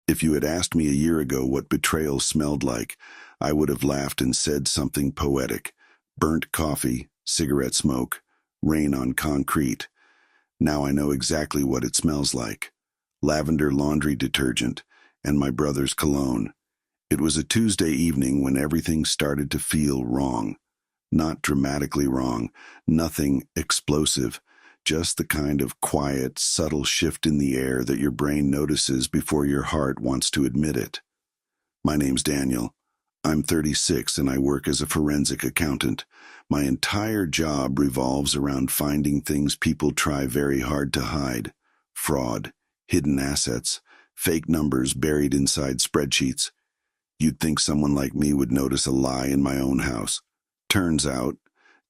If you had asked me a year ago what betrayal smelled like, I would have laughed and said something poetic. Burnt coffee, cigarette smoke, rain on concrete. Now I know exactly what it smells like. Lavender laundry detergent and my brother's cologne. It was a Tuesday evening when everything started to feel wrong. Not dramatically wrong, nothing explosive, just the kind of quiet, subtle shift in the air that your brain notices before your heart wants to admit it. My name's Daniel. I'm 36 and I work as a forensic accountant. My entire job revolves around finding things people try very hard to hide. Fraud, hidden assets, fake numbers buried inside spreadsheets. You'd think someone like me would notice a lie in my own house. Turns out,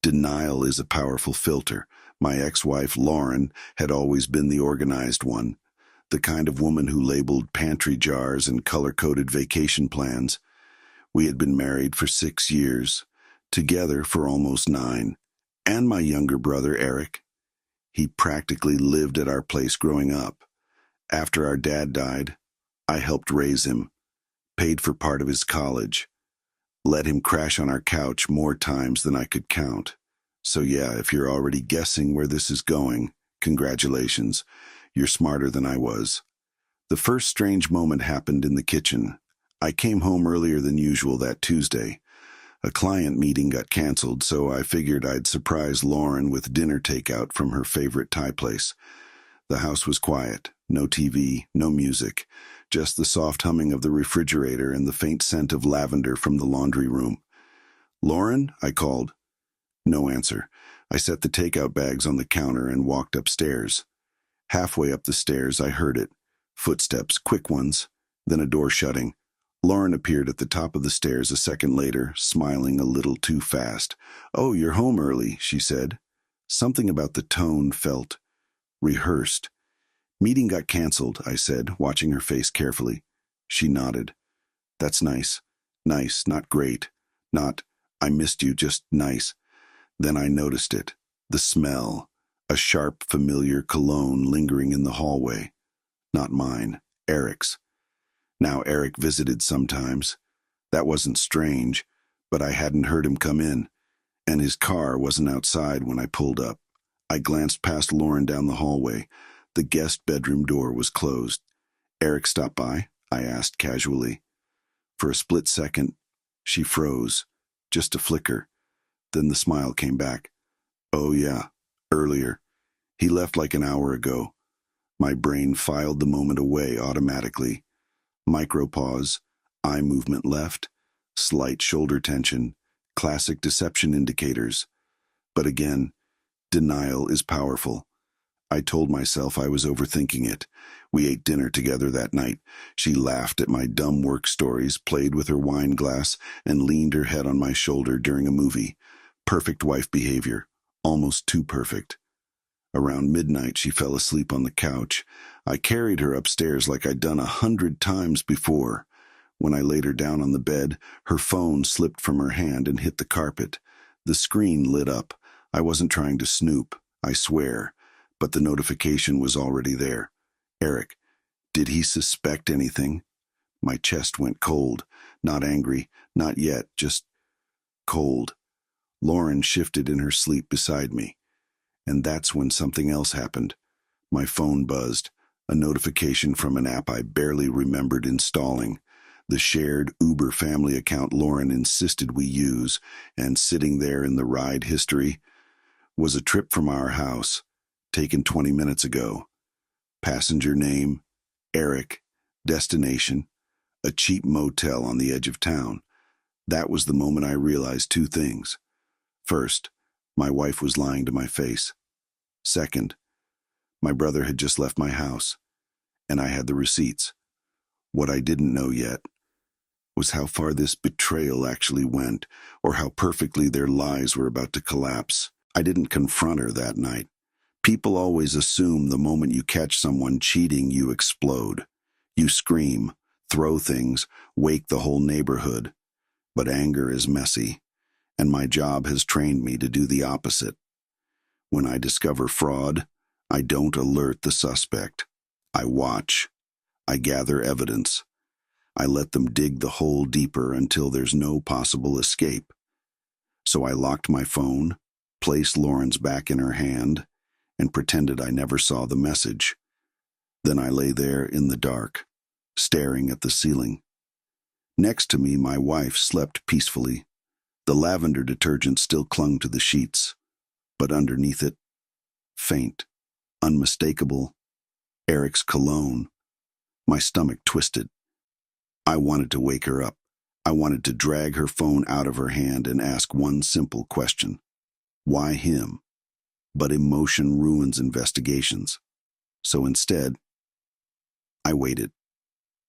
denial is a powerful filter. My ex-wife, Lauren, had always been the organized one, the kind of woman who labeled pantry jars and color-coded vacation plans. We had been married for 6 years, together for almost 9, and my younger brother, Eric. He practically lived at our place growing up. After our dad died, I helped raise him, paid for part of his college, let him crash on our couch more times than I could count. So yeah, if you're already guessing where this is going, congratulations, you're smarter than I was. The first strange moment happened in the kitchen. I came home earlier than usual that Tuesday. A client meeting got canceled, so I figured I'd surprise Lauren with dinner takeout from her favorite Thai place. The house was quiet, no TV, no music, just the soft humming of the refrigerator and the faint scent of lavender from the laundry room. "Lauren?" I called. No answer. I set the takeout bags on the counter and walked upstairs. Halfway up the stairs, I heard it. Footsteps, quick ones, then a door shutting. Lauren appeared at the top of the stairs a second later, smiling a little too fast. "Oh, you're home early," she said. Something about the tone felt rehearsed. "Meeting got canceled," I said, watching her face carefully. She nodded. "That's nice. Nice, not great. Not, I missed you, just nice." Then I noticed it. The smell. A sharp, familiar cologne lingering in the hallway. Not mine. Eric's. Now, Eric visited sometimes. That wasn't strange, but I hadn't heard him come in, and his car wasn't outside when I pulled up. I glanced past Lauren down the hallway. The guest bedroom door was closed. "Eric stopped by?" I asked casually. For a split second, she froze. Just a flicker. Then the smile came back. "Oh yeah, earlier. He left like an hour ago." My brain filed the moment away automatically. Micropause, eye movement left, slight shoulder tension, classic deception indicators. But again, denial is powerful. I told myself I was overthinking it. We ate dinner together that night. She laughed at my dumb work stories, played with her wine glass, and leaned her head on my shoulder during a movie. Perfect wife behavior. Almost too perfect. Around midnight, she fell asleep on the couch. I carried her upstairs like I'd done 100 times before. When I laid her down on the bed, her phone slipped from her hand and hit the carpet. The screen lit up. I wasn't trying to snoop, I swear, but the notification was already there. Eric. Did he suspect anything? My chest went cold. Not angry, not yet, just cold. Lauren shifted in her sleep beside me. And that's when something else happened. My phone buzzed, a notification from an app I barely remembered installing. The shared Uber family account Lauren insisted we use, and sitting there in the ride history, was a trip from our house, taken 20 minutes ago. Passenger name, Eric. Destination, a cheap motel on the edge of town. That was the moment I realized 2 things. First, my wife was lying to my face. Second, my brother had just left my house, and I had the receipts. What I didn't know yet was how far this betrayal actually went, or how perfectly their lies were about to collapse. I didn't confront her that night. People always assume the moment you catch someone cheating, you explode. You scream, throw things, wake the whole neighborhood. But anger is messy, and my job has trained me to do the opposite. When I discover fraud, I don't alert the suspect. I watch. I gather evidence. I let them dig the hole deeper until there's no possible escape. So I locked my phone, placed Lauren's back in her hand, and pretended I never saw the message. Then I lay there in the dark, staring at the ceiling. Next to me, my wife slept peacefully. The lavender detergent still clung to the sheets, but underneath it, faint, unmistakable, Eric's cologne. My stomach twisted. I wanted to wake her up. I wanted to drag her phone out of her hand and ask one simple question. Why him? But emotion ruins investigations. So instead, I waited.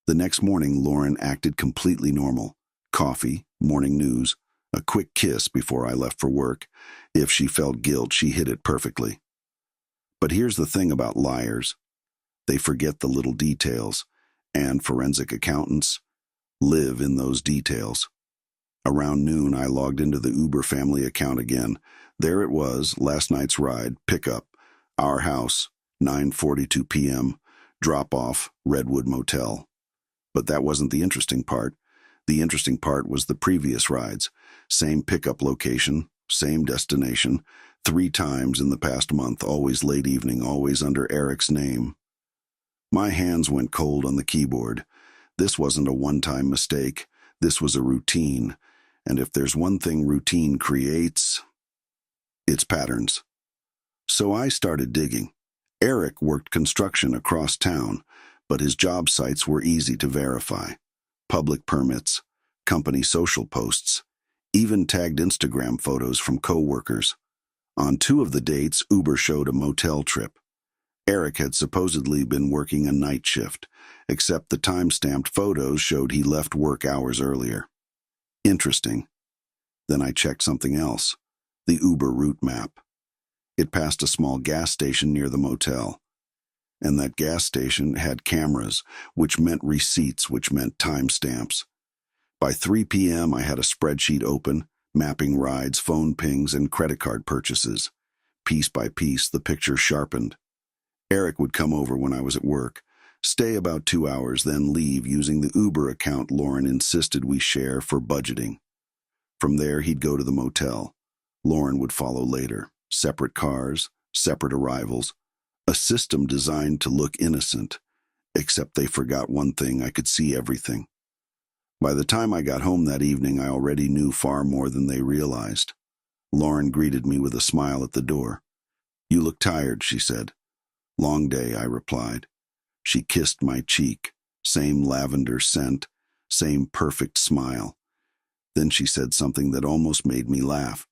The next morning, Lauren acted completely normal. Coffee, morning news, a quick kiss before I left for work. If she felt guilt, she hid it perfectly. But here's the thing about liars. They forget the little details, and forensic accountants live in those details. Around noon, I logged into the Uber family account again. There it was, last night's ride, pickup, our house, 9:42 p.m., drop-off, Redwood Motel. But that wasn't the interesting part. The interesting part was the previous rides. Same pickup location, same destination, 3 times in the past month, always late evening, always under Eric's name. My hands went cold on the keyboard. This wasn't a one-time mistake. This was a routine. And if there's one thing routine creates, it's patterns. So I started digging. Eric worked construction across town, but his job sites were easy to verify. Public permits, company social posts, even tagged Instagram photos from co-workers. On 2 of the dates, Uber showed a motel trip. Eric had supposedly been working a night shift, except the time-stamped photos showed he left work hours earlier. Interesting. Then I checked something else, the Uber route map. It passed a small gas station near the motel. And that gas station had cameras, which meant receipts, which meant timestamps. By 3 p.m., I had a spreadsheet open, mapping rides, phone pings, and credit card purchases. Piece by piece, the picture sharpened. Eric would come over when I was at work, stay about 2 hours, then leave using the Uber account Lauren insisted we share for budgeting. From there, he'd go to the motel. Lauren would follow later. Separate cars, separate arrivals. A system designed to look innocent, except they forgot one thing: I could see everything. By the time I got home that evening, I already knew far more than they realized. Lauren greeted me with a smile at the door. "You look tired," she said. "Long day," I replied. She kissed my cheek, same lavender scent, same perfect smile. Then she said something that almost made me laugh.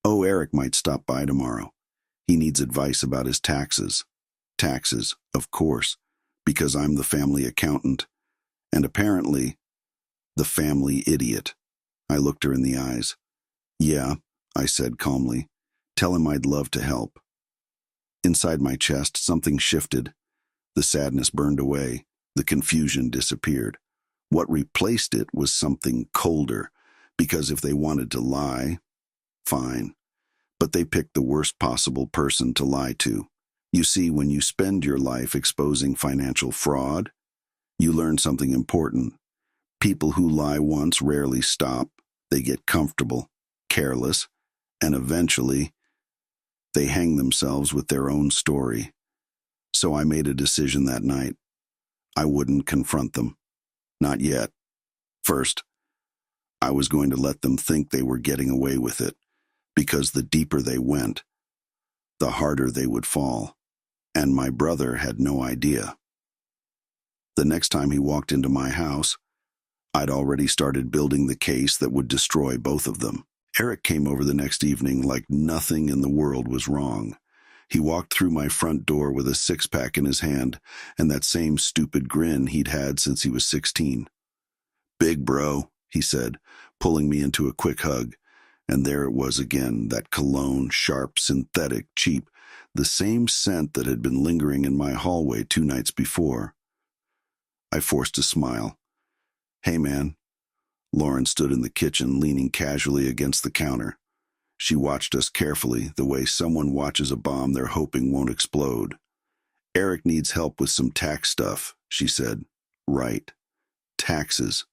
"Oh, Eric might stop by tomorrow. He needs advice about his taxes." Taxes, of course, because I'm the family accountant, and apparently the family idiot. I looked her in the eyes. "Yeah," I said calmly. "Tell him I'd love to help." Inside my chest, something shifted. The sadness burned away. The confusion disappeared. What replaced it was something colder, because if they wanted to lie, fine. But they picked the worst possible person to lie to. You see, when you spend your life exposing financial fraud, you learn something important. People who lie once rarely stop. They get comfortable, careless, and eventually, they hang themselves with their own story. So I made a decision that night. I wouldn't confront them. Not yet. First, I was going to let them think they were getting away with it, because the deeper they went, the harder they would fall. And my brother had no idea. The next time he walked into my house, I'd already started building the case that would destroy both of them. Eric came over the next evening like nothing in the world was wrong. He walked through my front door with a 6-pack in his hand and that same stupid grin he'd had since he was 16. "Big bro," he said, pulling me into a quick hug. And there it was again, that cologne, sharp, synthetic, cheap, the same scent that had been lingering in my hallway 2 nights before. I forced a smile. "Hey, man." Lauren stood in the kitchen, leaning casually against the counter. She watched us carefully, the way someone watches a bomb they're hoping won't explode. "Eric needs help with some tax stuff," she said. "Right. taxes.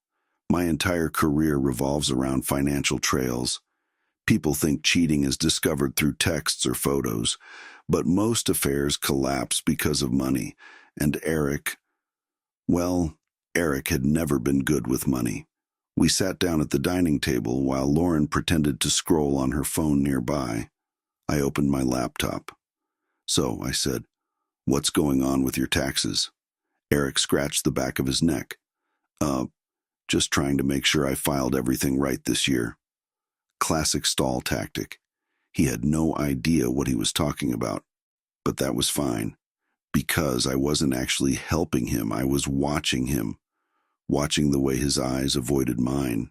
My entire career revolves around financial trails. People think cheating is discovered through texts or photos, but most affairs collapse because of money. And Eric had never been good with money. We sat down at the dining table while Lauren pretended to scroll on her phone nearby. I opened my laptop. "So," I said, "what's going on with your taxes?" Eric scratched the back of his neck. Just trying to make sure I filed everything right this year." Classic stall tactic. He had no idea what he was talking about, but that was fine. Because I wasn't actually helping him, I was watching him. Watching the way his eyes avoided mine.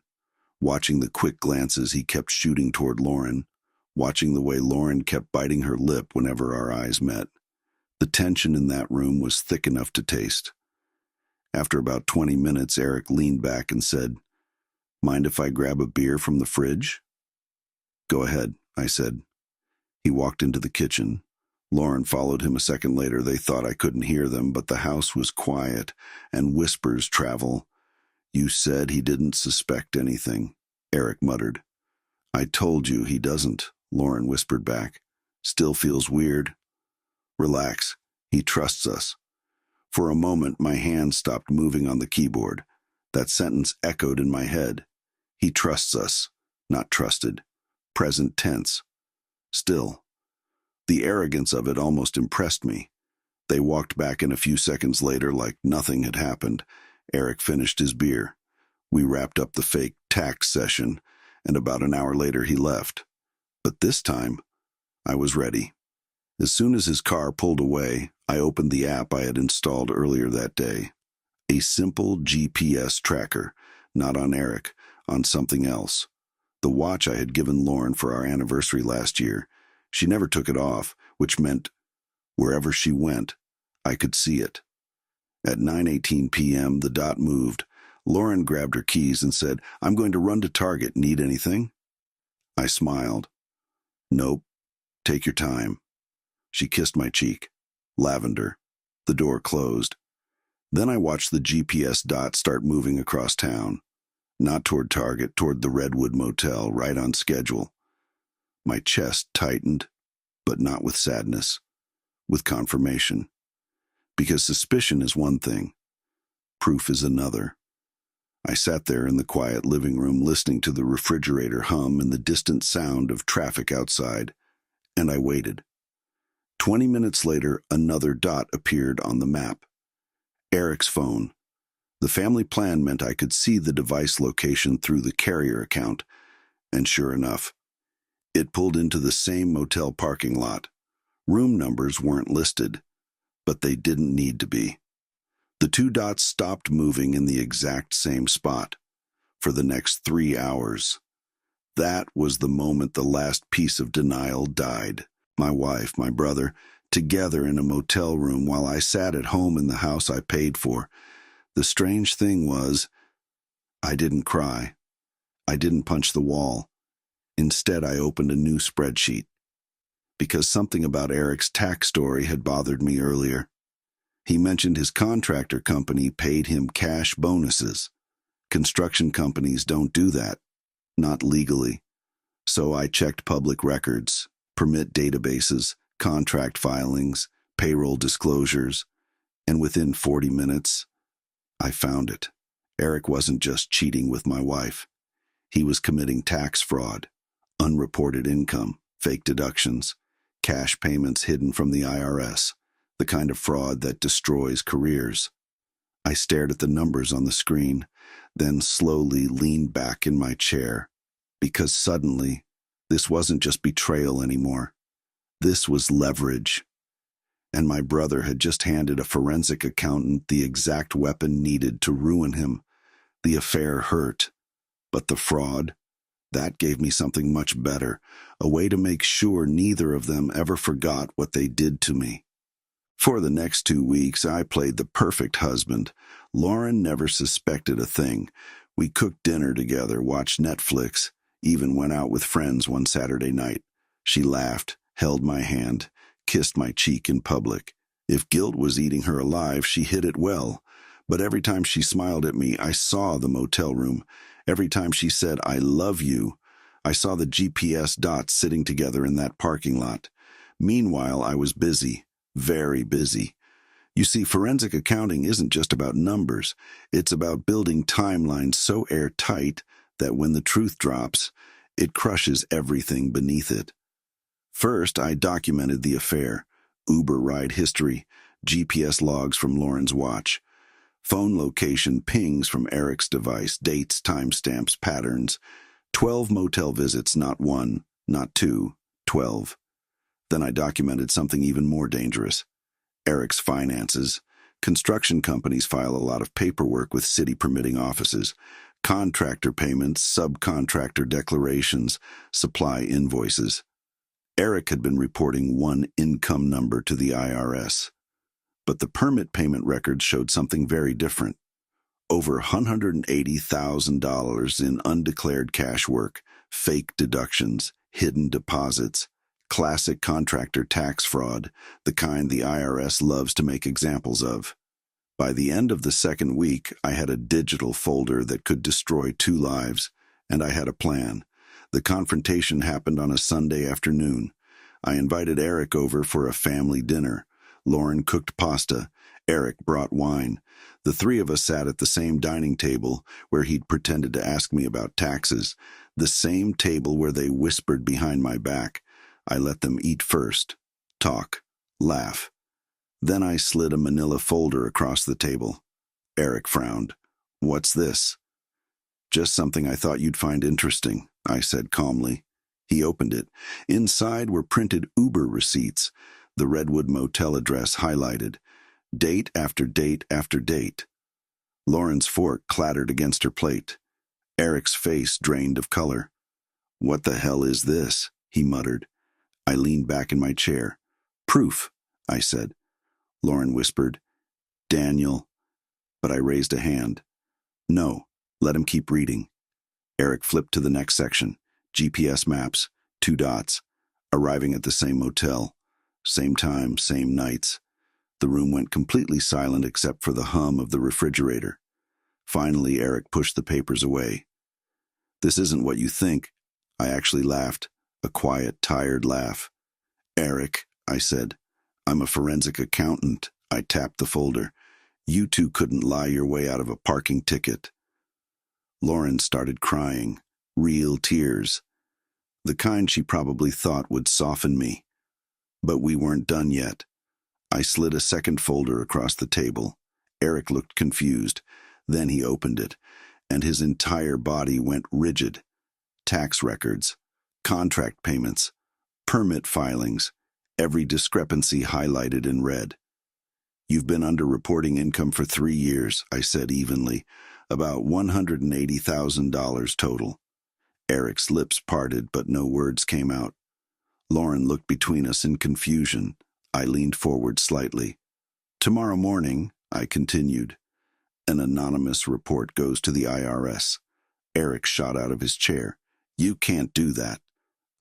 Watching the quick glances he kept shooting toward Lauren. Watching the way Lauren kept biting her lip whenever our eyes met. The tension in that room was thick enough to taste. After about 20 minutes, Eric leaned back and said, "Mind if I grab a beer from the fridge?" "Go ahead," I said. He walked into the kitchen. Lauren followed him a second later. They thought I couldn't hear them, but the house was quiet, and whispers travel. "You said he didn't suspect anything," Eric muttered. "I told you he doesn't," Lauren whispered back. "Still feels weird." "Relax. He trusts us." For a moment, my hand stopped moving on the keyboard. That sentence echoed in my head. He trusts us, not trusted. Present tense. Still. The arrogance of it almost impressed me. They walked back in a few seconds later like nothing had happened. Eric finished his beer. We wrapped up the fake tax session, and about an hour later he left. But this time, I was ready. As soon as his car pulled away, I opened the app I had installed earlier that day. A simple GPS tracker, not on Eric, on something else. The watch I had given Lauren for our anniversary last year. She never took it off, which meant wherever she went, I could see it. At 9:18 p.m., the dot moved. Lauren grabbed her keys and said, "I'm going to run to Target. Need anything?" I smiled. "Nope. Take your time." She kissed my cheek. Lavender. The door closed. Then I watched the GPS dot start moving across town. Not toward Target, toward the Redwood Motel, right on schedule. My chest tightened, but not with sadness, with confirmation. Because suspicion is one thing, proof is another. I sat there in the quiet living room listening to the refrigerator hum and the distant sound of traffic outside, and I waited. 20 minutes later, another dot appeared on the map. Eric's phone. The family plan meant I could see the device location through the carrier account, and sure enough, it pulled into the same motel parking lot. Room numbers weren't listed, but they didn't need to be. The two dots stopped moving in the exact same spot for the next 3 hours. That was the moment the last piece of denial died. My wife, my brother, together in a motel room while I sat at home in the house I paid for. The strange thing was, I didn't cry. I didn't punch the wall. Instead, I opened a new spreadsheet. Because something about Eric's tax story had bothered me earlier. He mentioned his contractor company paid him cash bonuses. Construction companies don't do that, not legally. So I checked public records, permit databases, contract filings, payroll disclosures, and within 40 minutes, I found it. Eric wasn't just cheating with my wife. He was committing tax fraud, unreported income, fake deductions, cash payments hidden from the IRS, the kind of fraud that destroys careers. I stared at the numbers on the screen, then slowly leaned back in my chair, because suddenly, this wasn't just betrayal anymore. This was leverage. And my brother had just handed a forensic accountant the exact weapon needed to ruin him. The affair hurt, but the fraud, that gave me something much better, a way to make sure neither of them ever forgot what they did to me. For the next 2 weeks, I played the perfect husband. Lauren never suspected a thing. We cooked dinner together, watched Netflix, even went out with friends one Saturday night. She laughed, held my hand, kissed my cheek in public. If guilt was eating her alive, she hid it well. But every time she smiled at me, I saw the motel room. Every time she said, "I love you," I saw the GPS dots sitting together in that parking lot. Meanwhile, I was busy, very busy. You see, forensic accounting isn't just about numbers. It's about building timelines so airtight that when the truth drops, it crushes everything beneath it. First, I documented the affair. Uber ride history, GPS logs from Lauren's watch, phone location pings from Eric's device, dates, timestamps, patterns. 12 motel visits, not one, not two, 12. Then I documented something even more dangerous. Eric's finances. Construction companies file a lot of paperwork with city permitting offices. Contractor payments, subcontractor declarations, supply invoices. Eric had been reporting one income number to the IRS. But the permit payment records showed something very different. Over $180,000 in undeclared cash work, fake deductions, hidden deposits, classic contractor tax fraud, the kind the IRS loves to make examples of. By the end of the second week, I had a digital folder that could destroy 2 lives, and I had a plan. The confrontation happened on a Sunday afternoon. I invited Eric over for a family dinner. Lauren cooked pasta. Eric brought wine. The 3 of us sat at the same dining table where he'd pretended to ask me about taxes, the same table where they whispered behind my back. I let them eat first, talk, laugh. Then I slid a manila folder across the table. Eric frowned. "What's this?" "Just something I thought you'd find interesting," I said calmly. He opened it. Inside were printed Uber receipts, the Redwood Motel address highlighted, date after date after date. Lauren's fork clattered against her plate. Eric's face drained of color. "What the hell is this?" he muttered. I leaned back in my chair. "Proof," I said. Lauren whispered, "Daniel." But I raised a hand. "No, let him keep reading." Eric flipped to the next section. GPS maps, 2 dots. Arriving at the same motel. Same time, same nights. The room went completely silent except for the hum of the refrigerator. Finally, Eric pushed the papers away. "This isn't what you think." I actually laughed, a quiet, tired laugh. "Eric," I said, "I'm a forensic accountant." I tapped the folder. "You 2 couldn't lie your way out of a parking ticket." Lauren started crying, real tears, the kind she probably thought would soften me. But we weren't done yet. I slid a second folder across the table. Eric looked confused. Then he opened it, and his entire body went rigid. Tax records, contract payments, permit filings, every discrepancy highlighted in red. "You've been underreporting income for 3 years," I said evenly, "about $180,000 total." Eric's lips parted, but no words came out. Lauren looked between us in confusion. I leaned forward slightly. "Tomorrow morning," I continued, "an anonymous report goes to the IRS." Eric shot out of his chair. "You can't do that."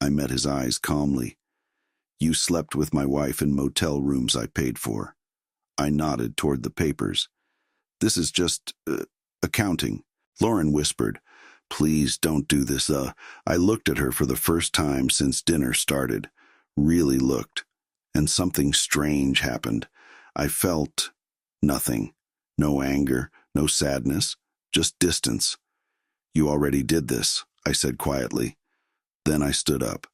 I met his eyes calmly. "You slept with my wife in motel rooms I paid for." I nodded toward the papers. "This is just, accounting." Lauren whispered, "Please don't do this, I looked at her for the first time since dinner started. Really looked. And something strange happened. I felt nothing. No anger, no sadness, just distance." "You already did this," I said quietly. Then I stood up.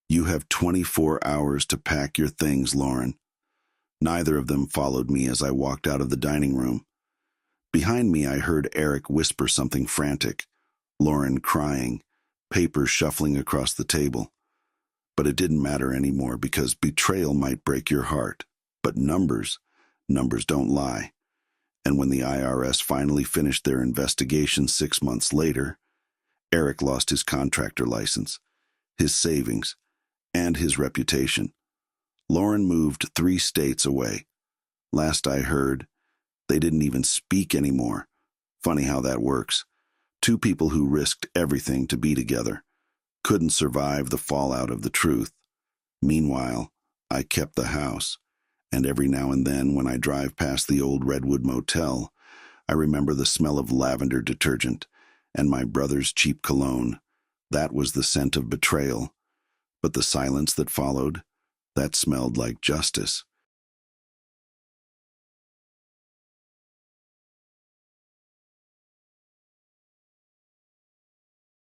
"You have 24 hours to pack your things, Lauren." Neither of them followed me as I walked out of the dining room. Behind me, I heard Eric whisper something frantic, Lauren crying, papers shuffling across the table. But it didn't matter anymore because betrayal might break your heart. But numbers don't lie. And when the IRS finally finished their investigation 6 months later, Eric lost his contractor license, his savings, and his reputation. Lauren moved 3 states away. Last I heard, they didn't even speak anymore. Funny how that works. 2 people who risked everything to be together couldn't survive the fallout of the truth. Meanwhile, I kept the house, and every now and then when I drive past the old Redwood Motel, I remember the smell of lavender detergent and my brother's cheap cologne. That was the scent of betrayal. But the silence that followed, that smelled like justice.